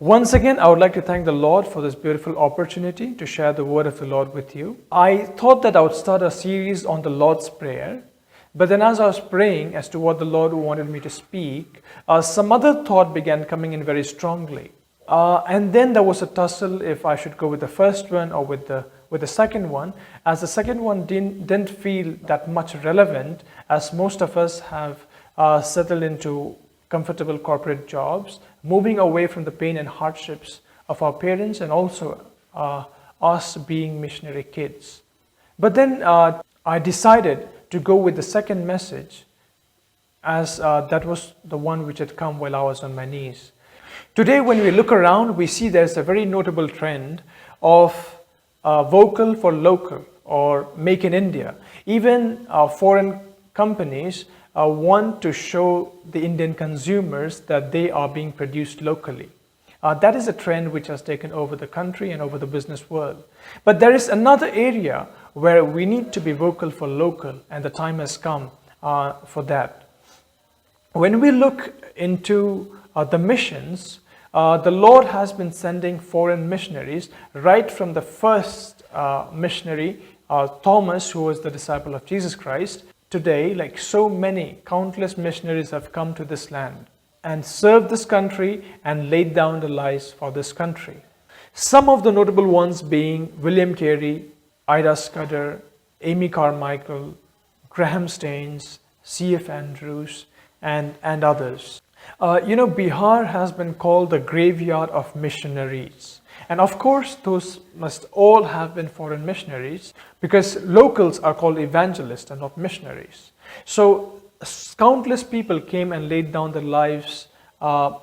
Once again, I would like to thank the Lord for this beautiful opportunity to share the word of the Lord with you. I thought that I would start a series on the Lord's Prayer, but then as I was praying as to what the Lord wanted me to speak, some other thought began coming in very strongly. And then there was a tussle if I should go with the first one or with the second one, as the second one didn't feel that much relevant, as most of us have settled into comfortable corporate jobs, moving away from the pain and hardships of our parents and also us being missionary kids. But then I decided to go with the second message, as that was the one which had come while I was on my knees. Today, when we look around, we see there's a very notable trend of vocal for local or make in India. Even foreign companies want to show the Indian consumers that they are being produced locally. That is a trend which has taken over the country and over the business world. But there is another area where we need to be vocal for local, and the time has come for that. When we look into the missions, the Lord has been sending foreign missionaries right from the first missionary, Thomas, who was the disciple of Jesus Christ. Today, like so many, countless missionaries have come to this land and served this country and laid down their lives for this country. Some of the notable ones being William Carey, Ida Scudder, Amy Carmichael, Graham Staines, C.F. Andrews, and others. Bihar has been called the graveyard of missionaries. And of course, those must all have been foreign missionaries, because locals are called evangelists and not missionaries. So countless people came and laid down their lives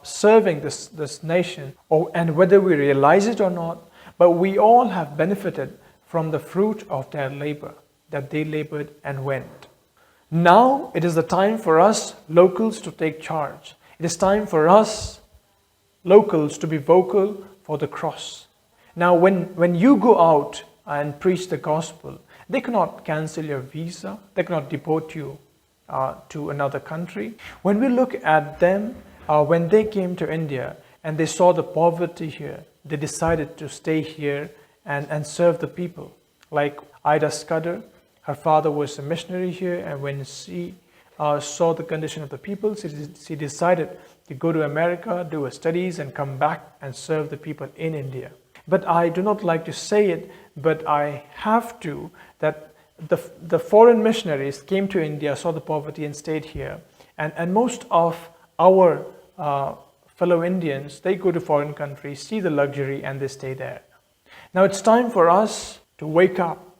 serving this nation, and whether we realize it or not, but we all have benefited from the fruit of their labor, that they labored and went. Now it is the time for us locals to take charge. It is time for us locals to be vocal for the cross. Now, when you go out and preach the gospel, they cannot cancel your visa. They cannot deport you to another country. When we look at them, when they came to India and they saw the poverty here, they decided to stay here and serve the people. Like Ida Scudder, her father was a missionary here, and when she saw the condition of the people, she decided to go to America, do her studies, and come back and serve the people in India. But I do not like to say it, but I have to, that the foreign missionaries came to India, saw the poverty, and stayed here. And most of our fellow Indians, they go to foreign countries, see the luxury, and they stay there. Now it's time for us to wake up.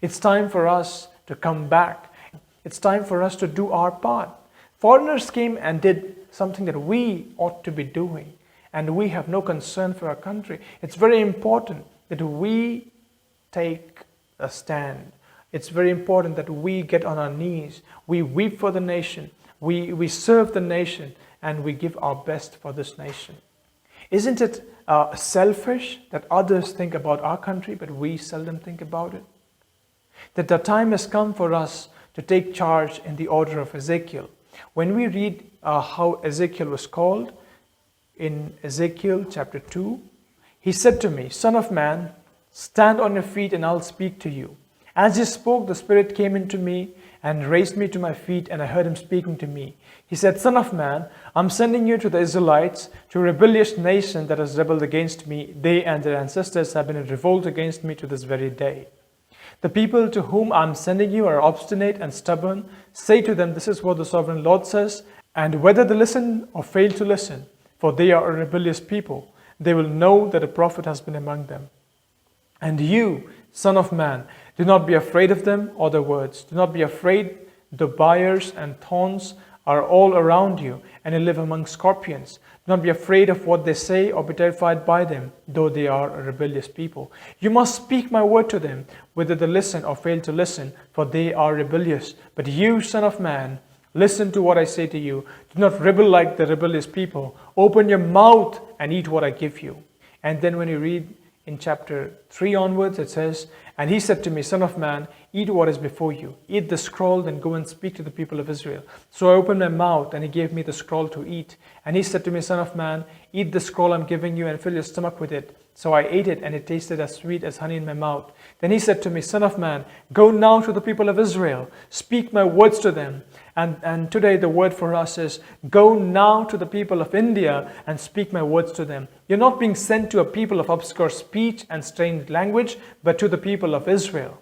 It's time for us to come back. It's time for us to do our part. Foreigners came and did something that we ought to be doing, and we have no concern for our country. It's very important that we take a stand. It's very important that we get on our knees. We weep for the nation. We serve the nation, and we give our best for this nation. Isn't it selfish that others think about our country, but we seldom think about it? That the time has come for us to take charge in the order of Ezekiel. When we read how Ezekiel was called in Ezekiel chapter 2, he said to me, "Son of man, stand on your feet and I'll speak to you." As he spoke, the Spirit came into me and raised me to my feet, and I heard him speaking to me. He said, "Son of man, I'm sending you to the Israelites, to a rebellious nation that has rebelled against me. They and their ancestors have been in revolt against me to this very day. The people to whom I'm sending you are obstinate and stubborn. Say to them, this is what the sovereign Lord says, and whether they listen or fail to listen, for they are a rebellious people, they will know that a prophet has been among them. And you, son of man, do not be afraid of them or their words. Do not be afraid. The briars and thorns are all around you, and you live among scorpions. Do not be afraid of what they say or be terrified by them, though they are a rebellious people. You must speak my word to them, whether they listen or fail to listen, for they are rebellious. But you, son of man, listen to what I say to you. Do not rebel like the rebellious people. Open your mouth and eat what I give you." And then when you read in chapter 3 onwards, it says, "And he said to me, Son of man, eat what is before you. Eat the scroll, then go and speak to the people of Israel. So I opened my mouth, and he gave me the scroll to eat. And he said to me, Son of man, eat the scroll I'm giving you and fill your stomach with it. So I ate it, and it tasted as sweet as honey in my mouth. Then he said to me, Son of man, go now to the people of Israel, speak my words to them. And today the word for us is, go now to the people of India and speak my words to them. You're not being sent to a people of obscure speech and strange language, but to the people of Israel.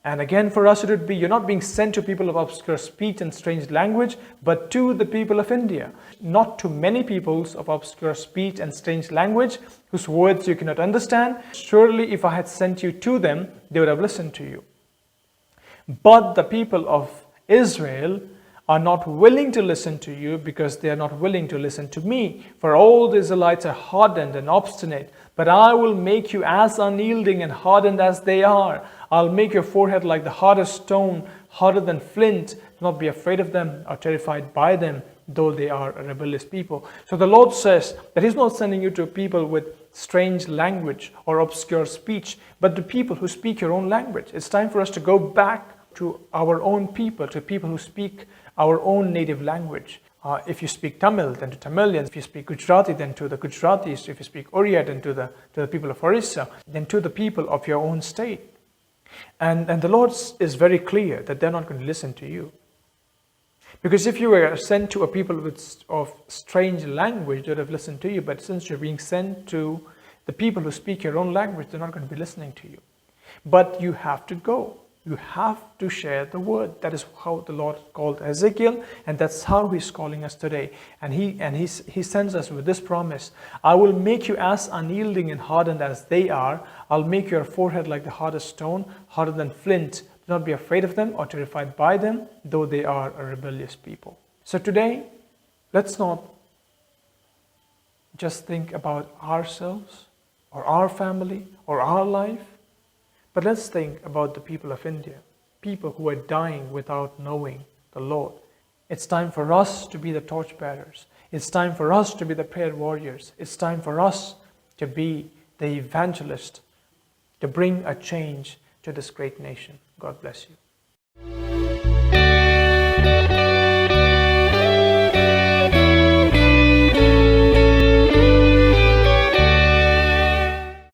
And again, for us it would be, you're not being sent to people of obscure speech and strange language, but to the people of India. Not to many peoples of obscure speech and strange language, whose words you cannot understand. Surely if I had sent you to them, they would have listened to you. But the people of Israel are not willing to listen to you because they are not willing to listen to me. For all the Israelites are hardened and obstinate, but I will make you as unyielding and hardened as they are. I'll make your forehead like the hardest stone, harder than flint. Do not be afraid of them or terrified by them, though they are a rebellious people. So the Lord says that He's not sending you to people with strange language or obscure speech, but to people who speak your own language. It's time for us to go back to our own people, to people who speak our own native language. If you speak Tamil, then to Tamilians. If you speak Gujarati, then to the Gujaratis. If you speak Oriya, then to the people of Orissa. Then to the people of your own state. And the Lord is very clear that they're not going to listen to you. Because if you were sent to a people of strange language, they would have listened to you. But since you're being sent to the people who speak your own language, they're not going to be listening to you. But you have to go. You have to share the word. That is how the Lord called Ezekiel, and that's how He's calling us today. And He sends us with this promise: I will make you as unyielding and hardened as they are. I'll make your forehead like the hardest stone, harder than flint. Do not be afraid of them or terrified by them, though they are a rebellious people. So today, let's not just think about ourselves or our family or our life, but let's think about the people of India, people who are dying without knowing the Lord. It's time for us to be the torchbearers. It's time for us to be the prayer warriors. It's time for us to be the evangelist, to bring a change to this great nation. God bless you.